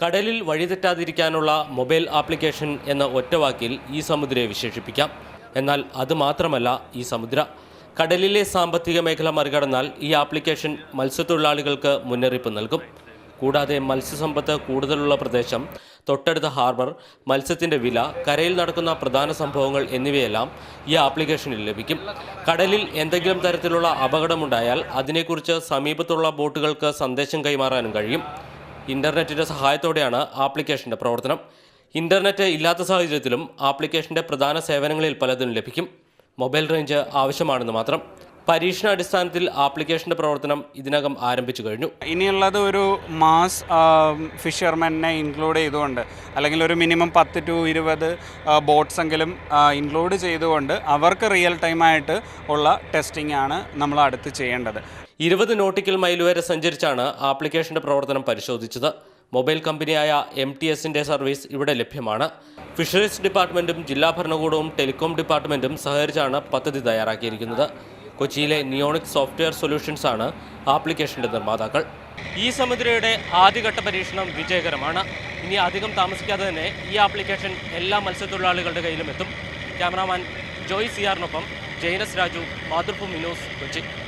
കടലിൽ വഴിതെറ്റാതിരിക്കാനുള്ള mobile application എന്ന ഒറ്റവാക്കിൽ ഈ സമുദ്രയെ വിശേഷിപ്പിക്കാം. എന്നാൽ അതുമാത്രമല്ല ഈ സമുദ്ര. കടലിലെ സാമ്പത്തിക മേഖല മറികടന്നാൽ ഈ ആപ്ലിക്കേഷൻ മത്സ്യത്തൊഴിലാളികൾക്ക് മുന്നറിയിപ്പ് നൽകും. കൂടാതെ മത്സ്യസമ്പത്ത് കൂടുതലുള്ള പ്രദേശം, തൊട്ടടുത്ത ഹാർബർ, മത്സ്യത്തിൻ്റെ വില, കരയിൽ നടക്കുന്ന പ്രധാന സംഭവങ്ങൾ എന്നിവയെല്ലാം ഈ ആപ്ലിക്കേഷനിൽ ലഭിക്കും. കടലിൽ എന്തെങ്കിലും തരത്തിലുള്ള അപകടമുണ്ടായാൽ അതിനെക്കുറിച്ച് സമീപത്തുള്ള ബോട്ടുകൾക്ക് സന്ദേശം കൈമാറാനും കഴിയും. ഇൻ്റർനെറ്റിൻ്റെ സഹായത്തോടെയാണ് ആപ്ലിക്കേഷൻ്റെ പ്രവർത്തനം. ഇൻ്റർനെറ്റ് ഇല്ലാത്ത സാഹചര്യത്തിലും ആപ്ലിക്കേഷൻ്റെ പ്രധാന സേവനങ്ങളിൽ പലതിനും ലഭിക്കും. മൊബൈൽ റേഞ്ച് ആവശ്യമാണെന്ന് മാത്രം. പരീക്ഷണാടിസ്ഥാനത്തിൽ ആപ്ലിക്കേഷൻ്റെ പ്രവർത്തനം ഇതിനകം ആരംഭിച്ചു കഴിഞ്ഞു. ഇനിയുള്ളത് ഒരു മാസ് ഫിഷർമെനെ ഇൻക്ലൂഡ് ചെയ്തുകൊണ്ട്, അല്ലെങ്കിൽ ഒരു മിനിമം 10 to 20 ബോട്ട്സ് എങ്കിലും ഇൻക്ലൂഡ് ചെയ്തുകൊണ്ട് അവർക്ക് റിയൽ ടൈമായിട്ട് ഉള്ള ടെസ്റ്റിംഗ് ആണ് നമ്മൾ അടുത്ത് ചെയ്യേണ്ടത്. 20 നോട്ടിക്കൽ മൈൽ വരെ സഞ്ചരിച്ചാണ് ആപ്ലിക്കേഷൻ്റെ പ്രവർത്തനം പരിശോധിച്ചത്. മൊബൈൽ കമ്പനിയായ MTSൻ്റെ സർവീസ് ഇവിടെ ലഭ്യമാണ്. ഫിഷറീസ് ഡിപ്പാർട്ട്മെൻറ്റും ജില്ലാ ഭരണകൂടവും ടെലികോം ഡിപ്പാർട്ട്മെൻറ്റും സഹകരിച്ചാണ് പദ്ധതി തയ്യാറാക്കിയിരിക്കുന്നത്. കൊച്ചിയിലെ നിയോണിക് സോഫ്റ്റ്വെയർ സൊല്യൂഷൻസ് ആണ് ആപ്ലിക്കേഷൻ്റെ നിർമ്മാതാക്കൾ. ഈ സമുദ്രയുടെ ആദ്യഘട്ട പരീക്ഷണം വിജയകരമാണ്. ഇനി അധികം താമസിക്കാതെ തന്നെ ഈ ആപ്ലിക്കേഷൻ എല്ലാ മത്സ്യത്തൊഴിലാളികളുടെ കയ്യിലും എത്തും. ക്യാമറാമാൻ ജോയ് CR-നൊപ്പം ജെയിനസ് രാജു, മാതൃഭൂമി ന്യൂസ്, കൊച്ചി.